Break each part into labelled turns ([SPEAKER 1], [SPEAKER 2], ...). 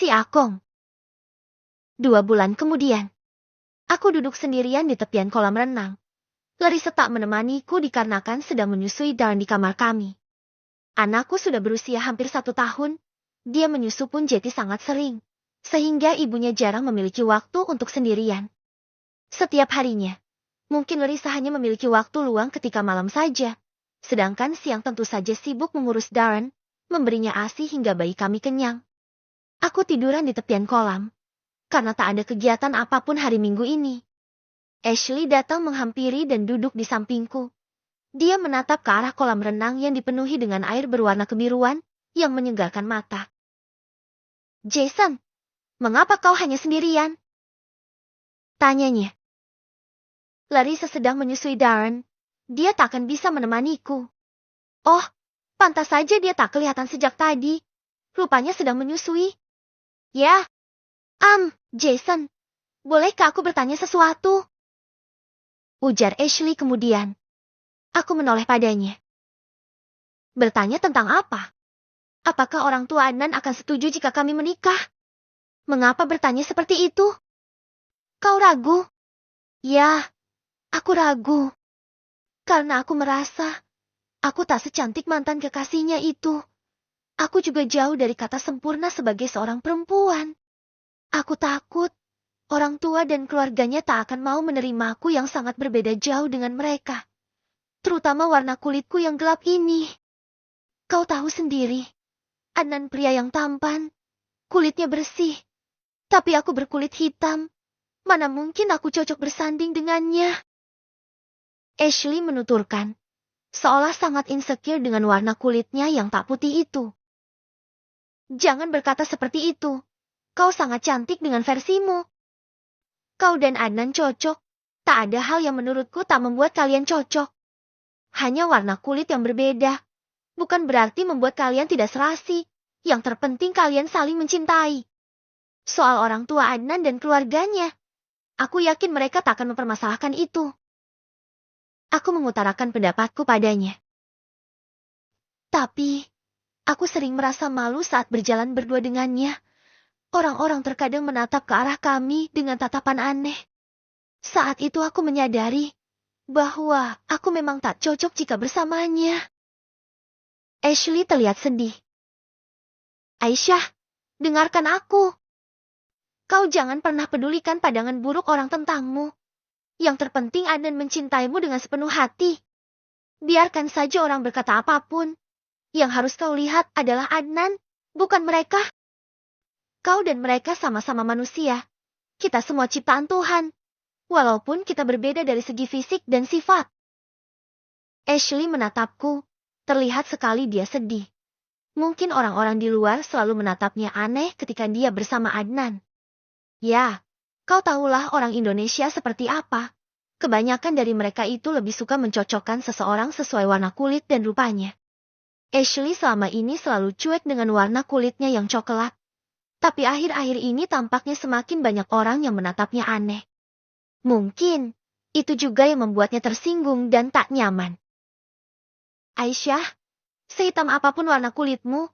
[SPEAKER 1] Si Akong. 2 bulan kemudian. Aku duduk sendirian di tepian kolam renang. Larissa tak menemaniku dikarenakan sedang menyusui Darren di kamar kami. Anakku sudah berusia hampir 1 tahun. Dia menyusu pun jadi sangat sering. Sehingga ibunya jarang memiliki waktu untuk sendirian. Setiap harinya, mungkin Larissa hanya memiliki waktu luang ketika malam saja. Sedangkan siang tentu saja sibuk mengurus Darren, memberinya ASI hingga bayi kami kenyang. Aku tiduran di tepian kolam. Karena tak ada kegiatan apapun hari Minggu ini. Ashley datang menghampiri dan duduk di sampingku. Dia menatap ke arah kolam renang yang dipenuhi dengan air berwarna kebiruan yang menyegarkan mata. Jason, mengapa kau hanya sendirian? Tanyanya. Larissa sedang menyusui Darren. Dia tak akan bisa menemaniku. Oh, pantas saja dia tak kelihatan sejak tadi. Rupanya sedang menyusui. Ya. Jason, bolehkah aku bertanya sesuatu? Ujar Ashley kemudian. Aku menoleh padanya. Bertanya tentang apa? Apakah orang tua Adnan akan setuju jika kami menikah? Mengapa bertanya seperti itu? Kau ragu? Ya, aku ragu. Karena aku merasa, aku tak secantik mantan kekasihnya itu. Aku juga jauh dari kata sempurna sebagai seorang perempuan. Aku takut, orang tua dan keluarganya tak akan mau menerimaku yang sangat berbeda jauh dengan mereka. Terutama warna kulitku yang gelap ini. Kau tahu sendiri, Adnan pria yang tampan, kulitnya bersih. Tapi aku berkulit hitam, mana mungkin aku cocok bersanding dengannya? Ashley menuturkan, seolah sangat insecure dengan warna kulitnya yang tak putih itu. Jangan berkata seperti itu. Kau sangat cantik dengan versimu. Kau dan Adnan cocok. Tak ada hal yang menurutku tak membuat kalian cocok. Hanya warna kulit yang berbeda. Bukan berarti membuat kalian tidak serasi. Yang terpenting kalian saling mencintai. Soal orang tua Adnan dan keluarganya, aku yakin mereka tak akan mempermasalahkan itu. Aku mengutarakan pendapatku padanya. Tapi, aku sering merasa malu saat berjalan berdua dengannya. Orang-orang terkadang menatap ke arah kami dengan tatapan aneh. Saat itu aku menyadari bahwa aku memang tak cocok jika bersamanya. Ashley terlihat sedih. Aisyah, dengarkan aku. Kau jangan pernah pedulikan pandangan buruk orang tentangmu. Yang terpenting Adnan mencintaimu dengan sepenuh hati. Biarkan saja orang berkata apapun. Yang harus kau lihat adalah Adnan, bukan mereka. Kau dan mereka sama-sama manusia. Kita semua ciptaan Tuhan. Walaupun kita berbeda dari segi fisik dan sifat. Ashley menatapku. Terlihat sekali dia sedih. Mungkin orang-orang di luar selalu menatapnya aneh ketika dia bersama Adnan. Ya, kau tahulah orang Indonesia seperti apa. Kebanyakan dari mereka itu lebih suka mencocokkan seseorang sesuai warna kulit dan rupanya. Ashley selama ini selalu cuek dengan warna kulitnya yang coklat. Tapi akhir-akhir ini tampaknya semakin banyak orang yang menatapnya aneh. Mungkin, itu juga yang membuatnya tersinggung dan tak nyaman. Aisyah, sehitam apapun warna kulitmu,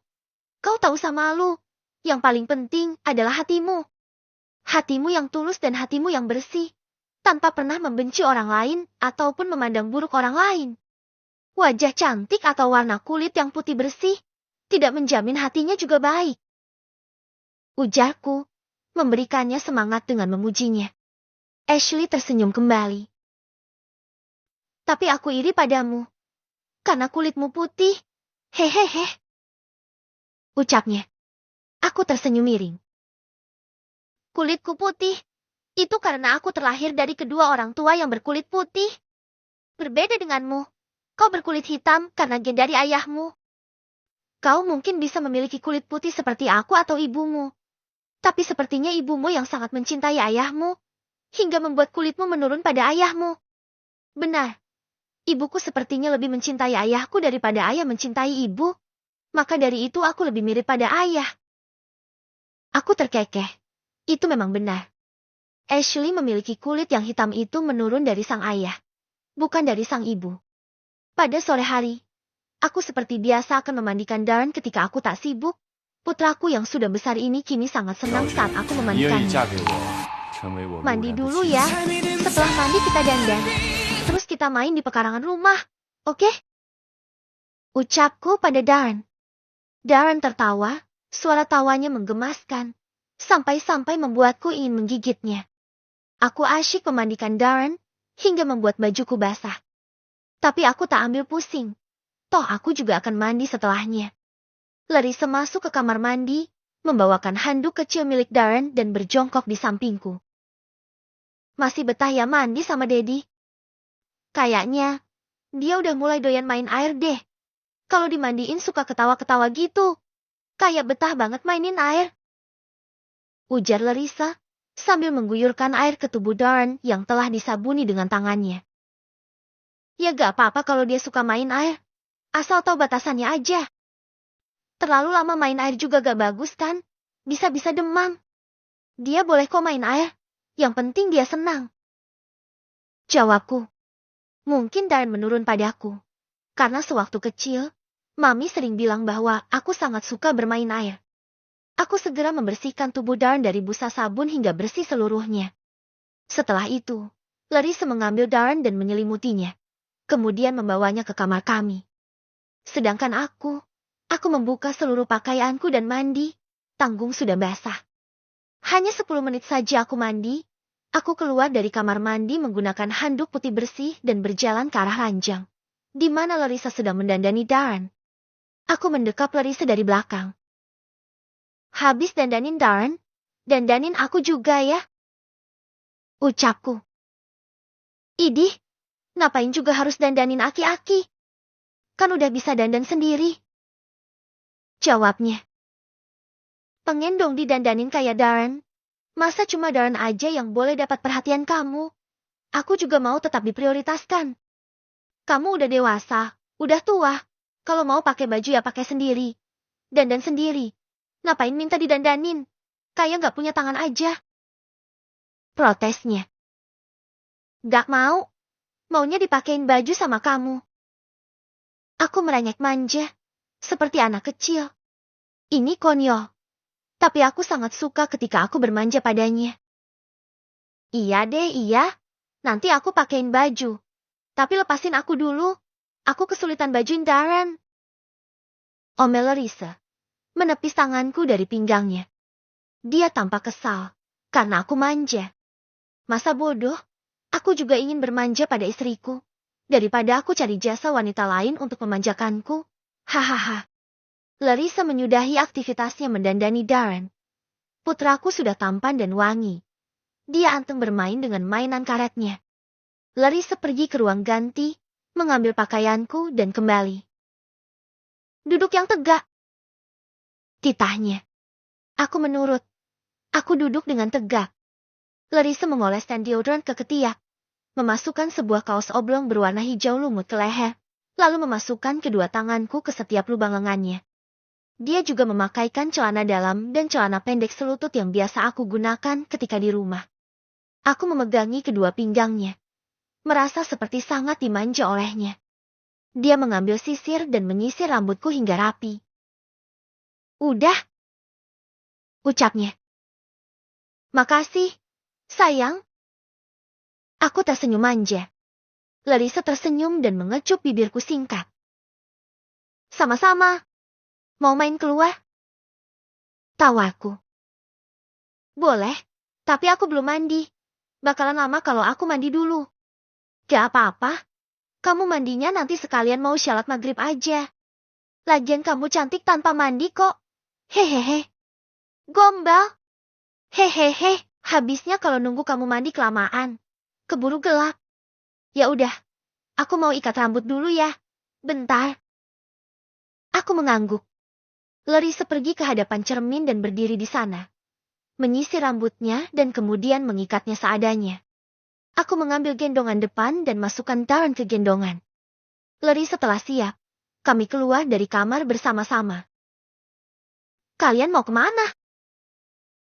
[SPEAKER 1] kau tak usah malu. Yang paling penting adalah hatimu. Hatimu yang tulus dan hatimu yang bersih, tanpa pernah membenci orang lain ataupun memandang buruk orang lain. Wajah cantik atau warna kulit yang putih bersih, tidak menjamin hatinya juga baik. Ujarku, memberikannya semangat dengan memujinya. Ashley tersenyum kembali. Tapi aku iri padamu, karena kulitmu putih. Hehehe. Ucapnya. Aku tersenyum miring. Kulitku putih, itu karena aku terlahir dari kedua orang tua yang berkulit putih. Berbeda denganmu, kau berkulit hitam karena gen dari ayahmu. Kau mungkin bisa memiliki kulit putih seperti aku atau ibumu. Tapi sepertinya ibumu yang sangat mencintai ayahmu, hingga membuat kulitmu menurun pada ayahmu. Benar, ibuku sepertinya lebih mencintai ayahku daripada ayah mencintai ibu, maka dari itu aku lebih mirip pada ayah. Aku terkekeh, itu memang benar. Ashley memiliki kulit yang hitam itu menurun dari sang ayah, bukan dari sang ibu. Pada sore hari, aku seperti biasa akan memandikan Darren ketika aku tak sibuk, Putraku yang sudah besar ini kini sangat senang saat aku
[SPEAKER 2] 你愿意
[SPEAKER 1] memandikannya.
[SPEAKER 2] 嫁给我，成为我
[SPEAKER 1] Mandi
[SPEAKER 2] 陆然的
[SPEAKER 1] dulu
[SPEAKER 2] 妻
[SPEAKER 1] ya.
[SPEAKER 2] 子？
[SPEAKER 1] Setelah mandi kita dandan. Terus kita main di pekarangan rumah. Oke? Ucapku pada Darren. Darren tertawa, suara tawanya menggemaskan. Sampai-sampai membuatku ingin menggigitnya. Aku asyik memandikan Darren, hingga membuat bajuku basah. Tapi aku tak ambil pusing. Toh aku juga akan mandi setelahnya. Larissa masuk ke kamar mandi, membawakan handuk kecil milik Darren dan berjongkok di sampingku. Masih betah ya mandi sama Daddy? Kayaknya, dia udah mulai doyan main air deh. Kalau dimandiin suka ketawa-ketawa gitu. Kayak betah banget mainin air. Ujar Larissa, sambil mengguyurkan air ke tubuh Darren yang telah disabuni dengan tangannya. Ya gak apa-apa kalau dia suka main air. Asal tahu batasannya aja. Terlalu lama main air juga gak bagus kan? Bisa-bisa demam. Dia boleh kok main air. Yang penting dia senang. Jawabku. Mungkin Darren menurun padaku. Karena sewaktu kecil, Mami sering bilang bahwa aku sangat suka bermain air. Aku segera membersihkan tubuh Darren dari busa sabun hingga bersih seluruhnya. Setelah itu, Larissa mengambil Darren dan menyelimutinya. Kemudian membawanya ke kamar kami. Sedangkan aku membuka seluruh pakaianku dan mandi. Tanggung sudah basah. Hanya 10 menit saja aku mandi. Aku keluar dari kamar mandi menggunakan handuk putih bersih dan berjalan ke arah ranjang, di mana Larissa sedang mendandani Darren. Aku mendekap Larissa dari belakang. Habis dandanin Darren, dandanin aku juga ya. Ucapku. Idih, ngapain juga harus dandanin aki-aki? Kan udah bisa dandan sendiri. Jawabnya. Pengen dong didandanin kayak Darren. Masa cuma Darren aja yang boleh dapat perhatian kamu? Aku juga mau tetap diprioritaskan. Kamu udah dewasa, udah tua. Kalau mau pakai baju ya pakai sendiri. Dandan sendiri. Ngapain minta didandanin? Kayak gak punya tangan aja. Protesnya. Gak mau. Maunya dipakein baju sama kamu. Aku merengek manja. Seperti anak kecil. Ini konyol. Tapi aku sangat suka ketika aku bermanja padanya. Iya deh, iya. Nanti aku pakein baju. Tapi lepasin aku dulu. Aku kesulitan bajuin Darren. Omel Larissa menepis tanganku dari pinggangnya. Dia tampak kesal karena aku manja. Masa bodoh? Aku juga ingin bermanja pada istriku. Daripada aku cari jasa wanita lain untuk memanjakanku. Hahaha. Larissa menyudahi aktivitasnya mendandani Darren. Putraku sudah tampan dan wangi. Dia anteng bermain dengan mainan karetnya. Larissa pergi ke ruang ganti, mengambil pakaianku dan kembali. Duduk yang tegak. Titahnya. Aku menurut. Aku duduk dengan tegak. Larissa mengoleskan deodorant ke ketiak. Memasukkan sebuah kaos oblong berwarna hijau lumut ke leher. Lalu memasukkan kedua tanganku ke setiap lubang lengannya. Dia juga memakaikan celana dalam dan celana pendek selutut yang biasa aku gunakan ketika di rumah. Aku memegangi kedua pinggangnya. Merasa seperti sangat dimanja olehnya. Dia mengambil sisir dan menyisir rambutku hingga rapi. Udah. Ucapnya. Makasih, sayang. Aku tersenyum manja. Larissa tersenyum dan mengecup bibirku singkat. Sama-sama. Mau main keluar? Tawaku. Boleh, tapi aku belum mandi. Bakalan lama kalau aku mandi dulu. Gak apa-apa. Kamu mandinya nanti sekalian mau syalat maghrib aja. Lagian kamu cantik tanpa mandi kok. Hehehe. Gombal. Hehehe. Habisnya kalau nunggu kamu mandi kelamaan. Keburu gelap. Ya udah. Aku mau ikat rambut dulu ya. Bentar. Aku mengangguk. Larissa pergi ke hadapan cermin dan berdiri di sana. Menyisir rambutnya dan kemudian mengikatnya seadanya. Aku mengambil gendongan depan dan masukkan Darren ke gendongan. Larissa telah siap. Kami keluar dari kamar bersama-sama. Kalian mau kemana?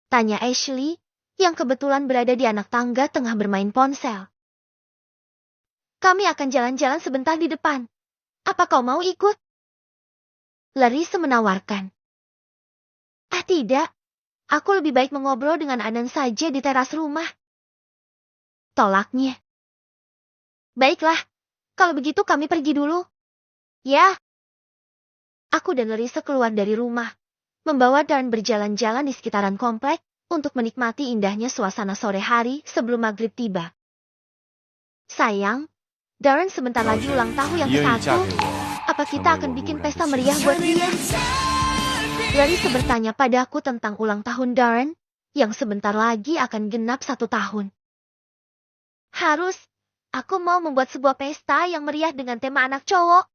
[SPEAKER 1] Tanya Ashley, yang kebetulan berada di anak tangga tengah bermain ponsel. Kami akan jalan-jalan sebentar di depan. Apa kau mau ikut? Larissa menawarkan. Ah tidak, aku lebih baik mengobrol dengan Anan saja di teras rumah. Tolaknya. Baiklah, kalau begitu kami pergi dulu. Ya. Aku dan Larissa keluar dari rumah, membawa Darren berjalan-jalan di sekitaran komplek untuk menikmati indahnya suasana sore hari sebelum maghrib tiba. Sayang, Darren sebentar lagi ulang tahun yang
[SPEAKER 2] 你愿意
[SPEAKER 1] ke-1.
[SPEAKER 2] 嫁给我，
[SPEAKER 1] Apa
[SPEAKER 2] 成
[SPEAKER 1] kita
[SPEAKER 2] 为
[SPEAKER 1] akan
[SPEAKER 2] 我
[SPEAKER 1] bikin
[SPEAKER 2] 路人
[SPEAKER 1] pesta
[SPEAKER 2] 的妻
[SPEAKER 1] meriah
[SPEAKER 2] 子？
[SPEAKER 1] buat dia? Larissa bertanya padaku tentang ulang tahun Darren, yang sebentar lagi akan genap 1 tahun. Harus, aku mau membuat sebuah pesta yang meriah dengan tema anak cowok.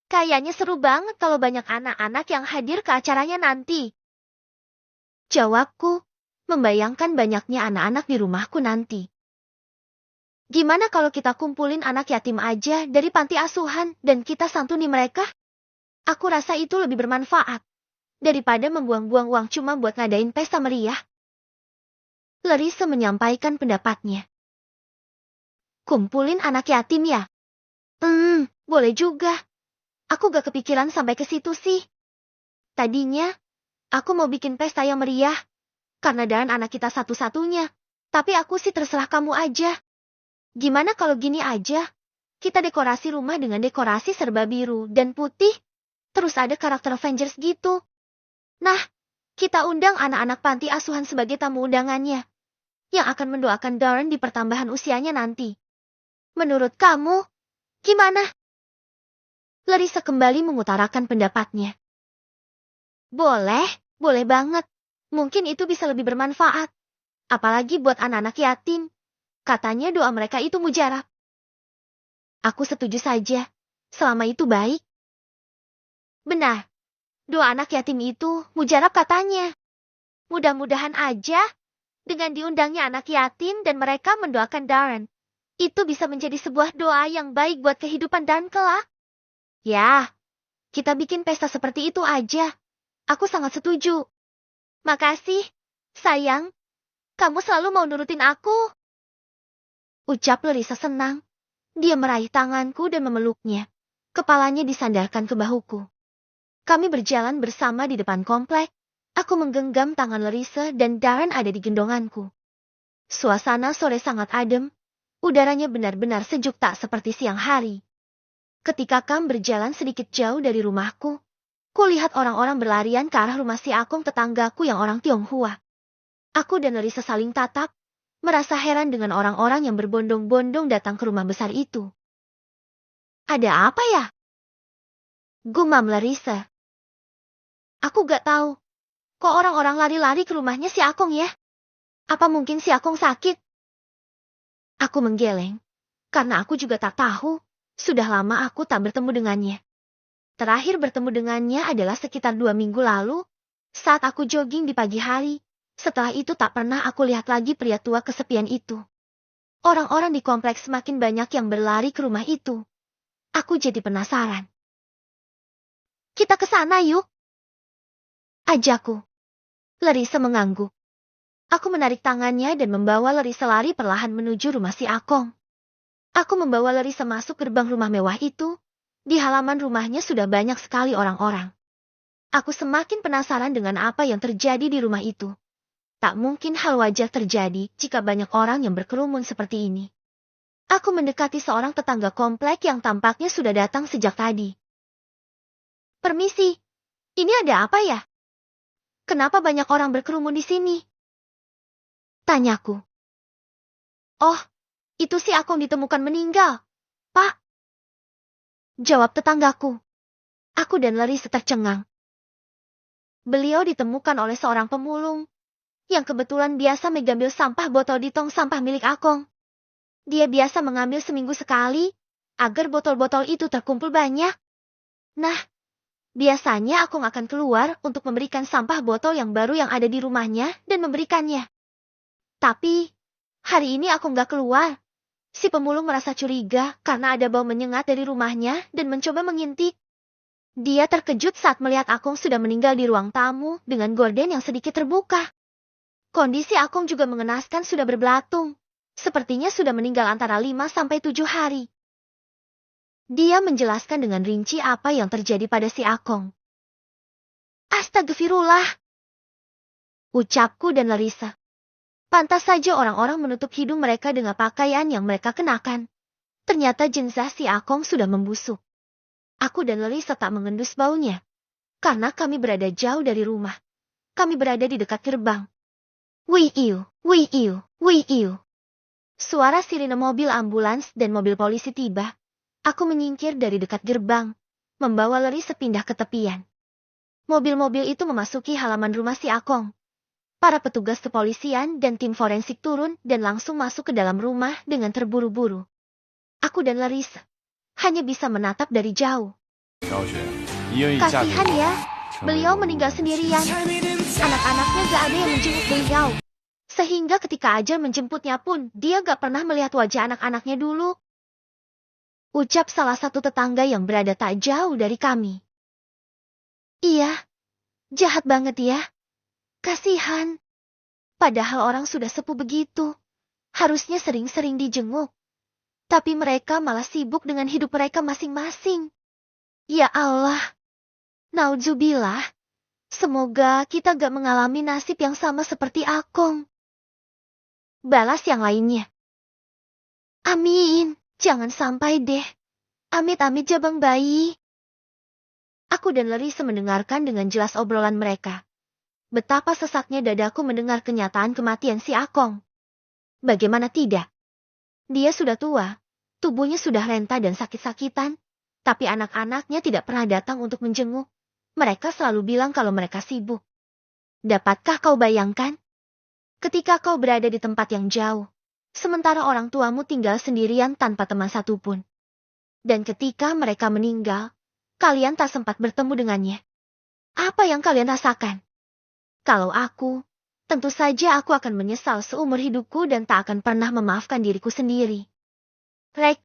[SPEAKER 1] Kayaknya seru banget kalau banyak anak-anak yang hadir ke acaranya nanti. Jawabku, membayangkan banyaknya anak-anak di rumahku nanti. Gimana kalau kita kumpulin anak yatim aja dari panti asuhan dan kita santuni mereka? Aku rasa itu lebih bermanfaat daripada membuang-buang uang cuma buat ngadain pesta meriah. Larissa menyampaikan pendapatnya. Kumpulin anak yatim ya? Boleh juga. Aku gak kepikiran sampai ke situ sih. Tadinya, aku mau bikin pesta yang meriah, karena Darren anak kita satu-satunya. Tapi aku sih terserah kamu aja. Gimana kalau gini aja? Kita dekorasi rumah dengan dekorasi serba biru dan putih. Terus ada karakter Avengers gitu. Nah, kita undang anak-anak panti asuhan sebagai tamu undangannya, yang akan mendoakan Darren di pertambahan usianya nanti. Menurut kamu, gimana? Larissa kembali mengutarakan pendapatnya. Boleh banget. Mungkin itu bisa lebih bermanfaat. Apalagi buat anak-anak yatim. Katanya doa mereka itu mujarab. Aku setuju saja, selama itu baik. Benar, doa anak yatim itu mujarab katanya. Mudah-mudahan aja, dengan diundangnya anak yatim dan mereka mendoakan Darren, itu bisa menjadi sebuah doa yang baik buat kehidupan Darren kelak. Ya, kita bikin pesta seperti itu aja. Aku sangat setuju. Makasih, sayang. Kamu selalu mau nurutin aku. Ucap Larissa senang. Dia meraih tanganku dan memeluknya. Kepalanya disandarkan ke bahuku. Kami berjalan bersama di depan komplek. Aku menggenggam tangan Larissa dan Darren ada di gendonganku. Suasana sore sangat adem. Udaranya benar-benar sejuk tak seperti siang hari. Ketika kami berjalan sedikit jauh dari rumahku, kulihat orang-orang berlarian ke arah rumah si Akong tetanggaku yang orang Tionghoa. Aku dan Larissa saling tatap, merasa heran dengan orang-orang yang berbondong-bondong datang ke rumah besar itu. Ada apa ya? Gumam Larissa. Aku gak tahu. Kok orang-orang lari-lari ke rumahnya si Akong ya? Apa mungkin si Akong sakit? Aku menggeleng, karena aku juga tak tahu. Sudah lama aku tak bertemu dengannya. Terakhir bertemu dengannya adalah sekitar 2 minggu lalu, saat aku jogging di pagi hari. Setelah itu tak pernah aku lihat lagi pria tua kesepian itu. Orang-orang di kompleks semakin banyak yang berlari ke rumah itu. Aku jadi penasaran. Kita ke sana yuk. Ajakku. Larissa mengangguk. Aku menarik tangannya dan membawa Larissa lari perlahan menuju rumah si Akong. Aku membawa Larissa masuk gerbang rumah mewah itu. Di halaman rumahnya sudah banyak sekali orang-orang. Aku semakin penasaran dengan apa yang terjadi di rumah itu. Tak mungkin hal wajar terjadi jika banyak orang yang berkerumun seperti ini. Aku mendekati seorang tetangga komplek yang tampaknya sudah datang sejak tadi. Permisi, ini ada apa ya? Kenapa banyak orang berkerumun di sini? Tanyaku. Oh, itu si Akong ditemukan meninggal, Pak. Jawab tetanggaku. Aku dan Larissa tercengang. Beliau ditemukan oleh seorang pemulung, yang kebetulan biasa mengambil sampah botol di tong sampah milik Akong. Dia biasa mengambil seminggu sekali, agar botol-botol itu terkumpul banyak. Nah, biasanya Akong akan keluar untuk memberikan sampah botol yang baru yang ada di rumahnya dan memberikannya. Tapi, hari ini Akong gak keluar. Si pemulung merasa curiga karena ada bau menyengat dari rumahnya dan mencoba mengintip. Dia terkejut saat melihat Akong sudah meninggal di ruang tamu dengan gorden yang sedikit terbuka. Kondisi Akong juga mengenaskan, sudah berbelatung. Sepertinya sudah meninggal antara 5-7 hari. Dia menjelaskan dengan rinci apa yang terjadi pada si Akong. Astagfirullah. Ucapku dan Larissa. Pantas saja orang-orang menutup hidung mereka dengan pakaian yang mereka kenakan. Ternyata jenazah si Akong sudah membusuk. Aku dan Larissa tak mengendus baunya. Karena kami berada jauh dari rumah. Kami berada di dekat gerbang. Wih iu, wih iu, wih iu. Suara sirine mobil ambulans dan mobil polisi tiba. Aku menyingkir dari dekat gerbang, membawa Larissa pindah ke tepian. Mobil-mobil itu memasuki halaman rumah si Akong. Para petugas kepolisian dan tim forensik turun dan langsung masuk ke dalam rumah dengan terburu-buru. Aku dan Larissa hanya bisa menatap dari jauh. Kasihan ya, beliau meninggal sendirian. Anak-anaknya gak ada yang menjenguk beliau. Sehingga ketika ajal menjemputnya pun, dia gak pernah melihat wajah anak-anaknya dulu. Ucap salah satu tetangga yang berada tak jauh dari kami. Iya, jahat banget ya. Kasihan. Padahal orang sudah sepuh begitu. Harusnya sering-sering dijenguk. Tapi mereka malah sibuk dengan hidup mereka masing-masing. Ya Allah. Naudzubillah. Semoga kita gak mengalami nasib yang sama seperti Akong. Balas yang lainnya. Amin. Jangan sampai deh. Amit-amit jabang bayi. Aku dan Larissa mendengarkan dengan jelas obrolan mereka. Betapa sesaknya dadaku mendengar kenyataan kematian si Akong. Bagaimana tidak? Dia sudah tua, tubuhnya sudah renta dan sakit-sakitan, tapi anak-anaknya tidak pernah datang untuk menjenguk. Mereka selalu bilang kalau mereka sibuk. Dapatkah kau bayangkan? Ketika kau berada di tempat yang jauh, sementara orang tuamu tinggal sendirian tanpa teman satupun. Dan ketika mereka meninggal, kalian tak sempat bertemu dengannya. Apa yang kalian rasakan? Kalau aku, tentu saja aku akan menyesal seumur hidupku dan tak akan pernah memaafkan diriku sendiri. Rek,